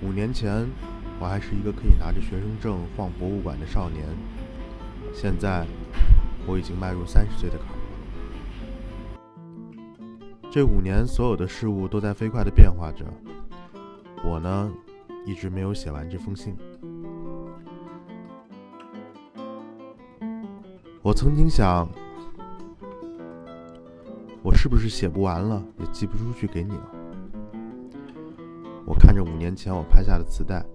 5年前，我还是一个可以拿着学生证晃博物馆的少年，现在我已经迈入30岁的坎儿。这5年，所有的事物都在飞快地变化着，我呢，一直没有写完这封信。我曾经想，我是不是写不完了，也寄不出去给你了？我看着5年前我拍下的磁带，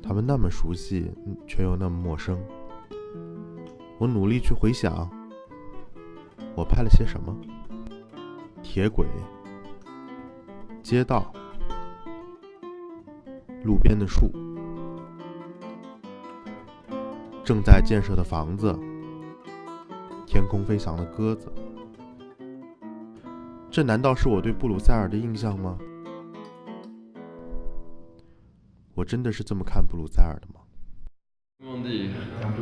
它们那么熟悉，却又那么陌生。我努力去回想，我拍了些什么？铁轨、街道、路边的树、正在建设的房子、天空飞翔的鸽子。这难道是我对布鲁塞尔的印象吗？我真的是这么看布鲁塞尔的吗？ Comment dire?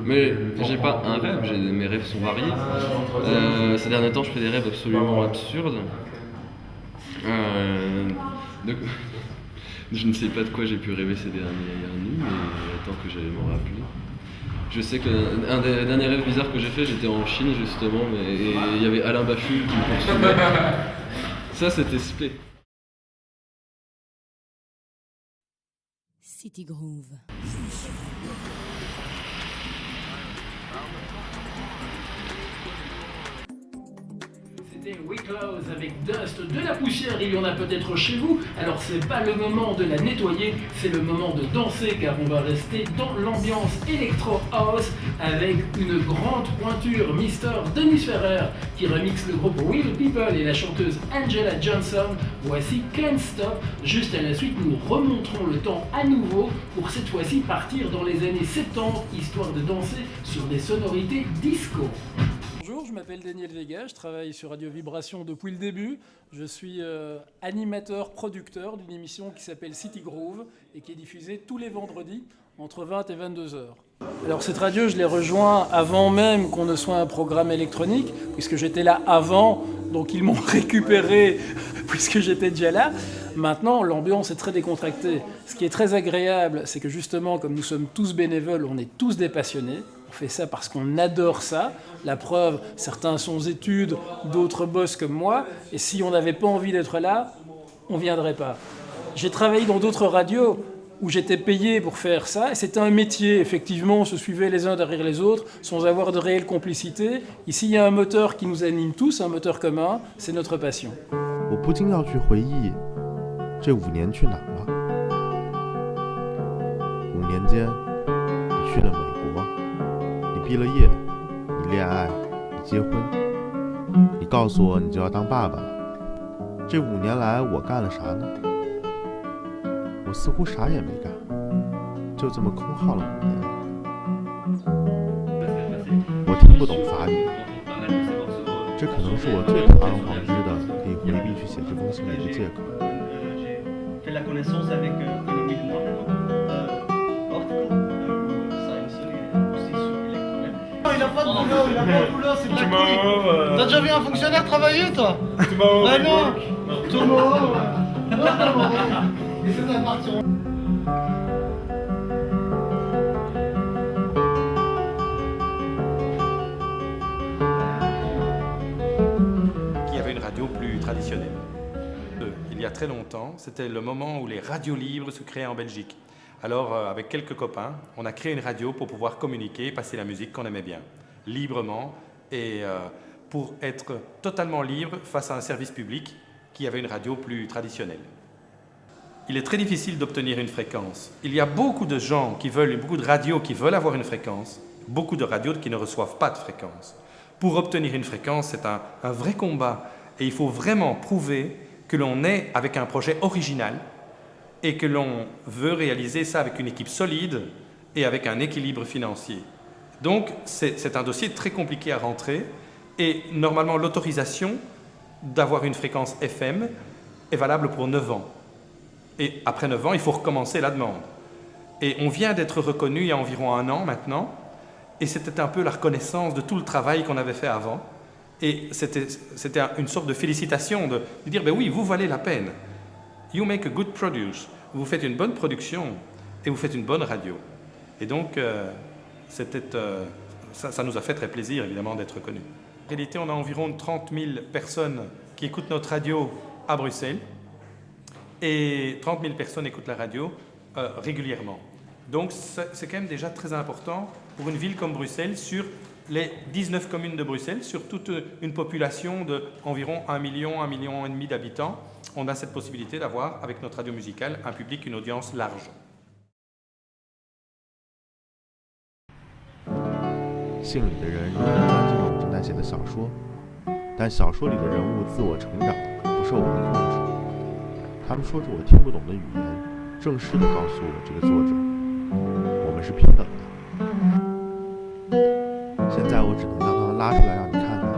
Mais j'ai pas un rêve, mes rêves sont variés. Ces derniers temps, je fais des rêves absolument absurdes. Donc, je ne sais pas de quoi j'ai pu rêver ces dernières nuits, mais tant que j'allais m'en rappeler. Je sais qu'un des derniers rêves bizarres que j'ai fait, j'étais en Chine justement, et il y avait Alain Bafut qui me poursuivait. Ça, c'était spé. City Groove. C'était We Close avec Dust, de la poussière, il y en a peut-être chez vous, alors c'est pas le moment de la nettoyer, c'est le moment de danser car on va rester dans l'ambiance Electro House avec une grande pointure, Mr. Denis Ferrer qui remixe le groupe Real People et la chanteuse Angela Johnson. Voici Can't Stop, juste à la suite nous remonterons le temps à nouveau pour cette fois-ci partir dans les années 70 histoire de danser sur des sonorités disco. Bonjour, je m'appelle Daniel Vega, je travaille sur Radio Vibration depuis le début. Je suis animateur-producteur d'une émission qui s'appelle City Groove et qui est diffusée tous les vendredis entre 20 et 22 heures. Alors cette radio, je l'ai rejoint avant même qu'on ne soit un programme électronique, puisque j'étais là avant, donc ils m'ont récupéré puisque j'étais déjà là. Maintenant, l'ambiance est très décontractée. Ce qui est très agréable, c'est que justement, comme nous sommes tous bénévoles, on est tous des passionnés. On fait ça parce qu'on adore ça. La preuve, certains sont aux études, d'autres bossent comme moi. Et si on n'avait pas envie d'être là, on ne viendrait pas. J'ai travaillé dans d'autres radios où j'étais payé pour faire ça. Et c'était un métier, effectivement, on se suivait les uns derrière les autres, sans avoir de réelle complicité. Ici, il y a un moteur qui nous anime tous, un moteur commun, c'est notre passion. 我不禁要去回忆，这5年去哪儿了？5年间，你去了美国，你毕了业，你恋爱，你结婚，你告诉我你就要当爸爸了。这5年来，我干了啥呢？我似乎啥也没干，就这么空耗了5年。我听不懂法语，这可能是我最堂而皇之的可以回避去写这封信的一个借口。Fait la connaissance avec Émile Moir, il a pas de boulot, c'est de la couille. T'as déjà vu un fonctionnaire travailler, toi? Ah non, tomorrow. Et c'est ça partir. Qui avait une radio plus traditionnelle. Il y a très longtemps, c'était le moment où les radios libres se créaient en Belgique. Alors, avec quelques copains, on a créé une radio pour pouvoir communiquer et passer la musique qu'on aimait bien, librement, et pour être totalement libre face à un service public qui avait une radio plus traditionnelle. Il est très difficile d'obtenir une fréquence. Il y a beaucoup de gens qui veulent, beaucoup de radios qui veulent avoir une fréquence, beaucoup de radios qui ne reçoivent pas de fréquence. Pour obtenir une fréquence, c'est un vrai combat, et il faut vraiment prouver que l'on est avec un projet original et que l'on veut réaliser ça avec une équipe solide et avec un équilibre financier. Donc, c'est un dossier très compliqué à rentrer et normalement, l'autorisation d'avoir une fréquence FM est valable pour 9 ans. Et après 9 ans, il faut recommencer la demande. Et on vient d'être reconnu il y a environ 1 an maintenant et c'était un peu la reconnaissance de tout le travail qu'on avait fait avant. Et c'était une sorte de félicitation de dire, ben oui, vous valez la peine. You make a good produce. vous faites une bonne production et vous faites une bonne radio. Et donc, ça nous a fait très plaisir, évidemment, d'être connus. En réalité, on a environ 30 000 personnes qui écoutent notre radio à Bruxelles. Et 30 000 personnes écoutent la radio régulièrement. Donc, c'est quand même déjà très important pour une ville comme Bruxelles, sur les 19 communes de Bruxelles, sur toute une population d'environ 1 million, 1,5 million d'habitants, on a cette possibilité d'avoir, avec notre radio musicale, un public, une audience large. 信里的人仍然钻进了我正在写的小说，但小说里的人物自我成长，不受我的控制。他们说着我听不懂的语言，正式地告诉我这个作者，我们是平等的。现在我只能将他们拉出来让你看看，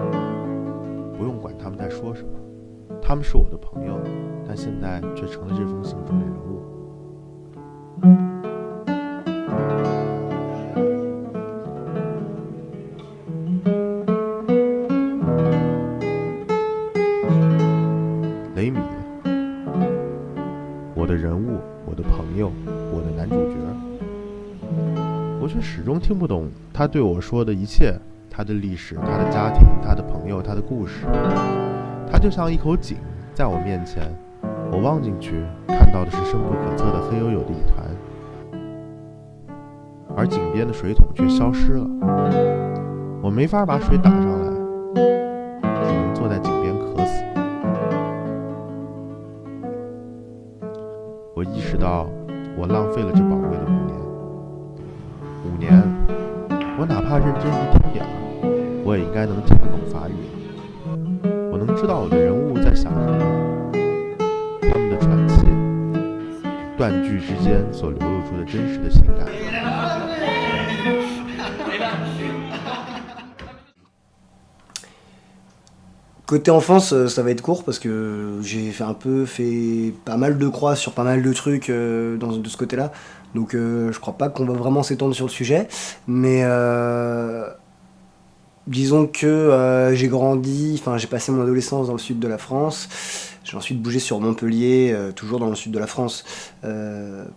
不用管他们在说什么。他们是我的朋友，但现在却成了这封信中的人物。雷米，我的人物，我的朋友，我的男主角，我却始终听不懂他对我说的一切，他的历史，他的家庭，他的朋友，他的故事。他就像一口井在我面前，我望进去看到的是深不可测的黑黝黝的一团，而井边的水桶却消失了。我没法把水打上来，只能坐在井边渴死。我意识到我浪费了这宝贵的5年。我哪怕认真一丁点儿，我也应该能听得懂法语。我能知道我的人物在想什么，他们的喘气，断句之间所流露出的真实的情感。Côté enfance, ça va être court parce que j'ai fait pas mal de croix sur pas mal de trucs de ce côté-là. Donc je crois pas qu'on va vraiment s'étendre sur le sujet. Mais disons que j'ai j'ai passé mon adolescence dans le sud de la France. J'ai ensuite bougé sur Montpellier, toujours dans le sud de la France,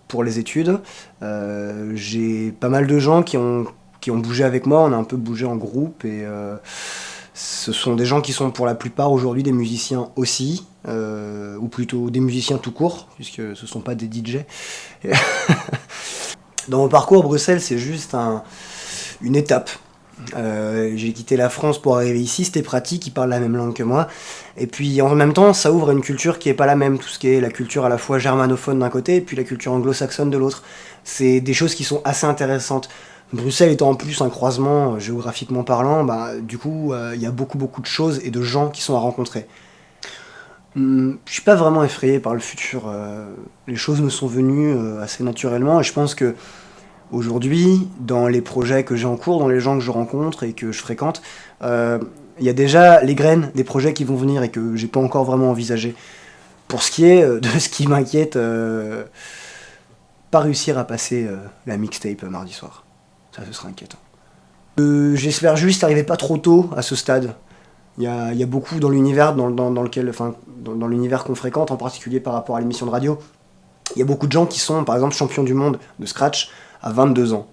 pour les études. J'ai pas mal de gens qui ont bougé avec moi, on a un peu bougé en groupe et ce sont des gens qui sont pour la plupart aujourd'hui des musiciens aussi, ou plutôt des musiciens tout court, puisque ce ne sont pas des DJ. Dans mon parcours, Bruxelles, c'est juste une étape. J'ai quitté la France pour arriver ici, c'était pratique, ils parlent la même langue que moi. Et puis en même temps, ça ouvre une culture qui n'est pas la même, tout ce qui est la culture à la fois germanophone d'un côté et puis la culture anglo-saxonne de l'autre. C'est des choses qui sont assez intéressantes. Bruxelles étant en plus un croisement géographiquement parlant, du coup il y a beaucoup de choses et de gens qui sont à rencontrer. Je suis pas vraiment effrayé par le futur, les choses me sont venues assez naturellement et je pense que aujourd'hui, dans les projets que j'ai en cours, dans les gens que je rencontre et que je fréquente, il y a déjà les graines des projets qui vont venir et que j'ai pas encore vraiment envisagé. Pour ce qui est de ce qui m'inquiète, pas réussir à passer la mixtape mardi soir. Ça, ce serait inquiétant. J'espère juste arriver pas trop tôt à ce stade. Il y a beaucoup dans l'univers dans l'univers qu'on fréquente, en particulier par rapport à l'émission de radio. Il y a beaucoup de gens qui sont, par exemple, champions du monde de scratch à 22 ans.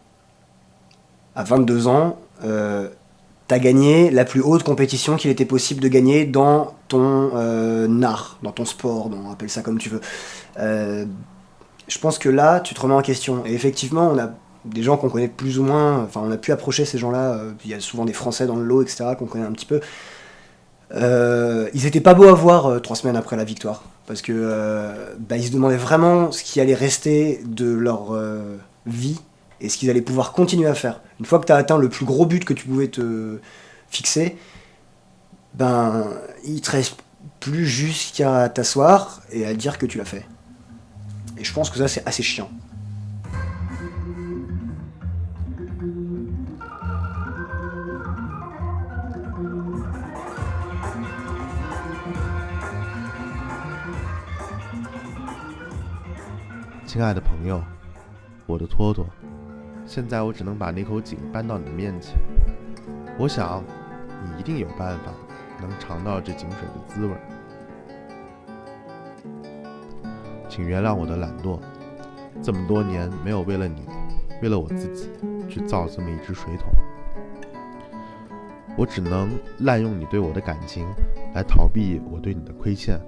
À 22 ans, t'as gagné la plus haute compétition qu'il était possible de gagner dans ton art, dans ton sport, appelle ça comme tu veux. Je pense que là, tu te remets en question. Et effectivement, on a des gens qu'on connaît plus ou moins, on a pu approcher ces gens-là, il y a souvent des Français dans le lot, etc., qu'on connaît un petit peu. Ils étaient pas beaux à voir 3 semaines après la victoire, parce que ils se demandaient vraiment ce qui allait rester de leur vie, et ce qu'ils allaient pouvoir continuer à faire. Une fois que tu as atteint le plus gros but que tu pouvais te fixer, il te reste plus juste qu'à t'asseoir et à dire que tu l'as fait. Et je pense que ça, c'est assez chiant. « 亲爱的朋友，我的托托，现在我只能把那口井搬到你面前。我想，你一定有办法能尝到这井水的滋味。请原谅我的懒惰，这么多年没有为了你，为了我自己去造这么一只水桶，我只能滥用你对我的感情来逃避我对你的亏欠。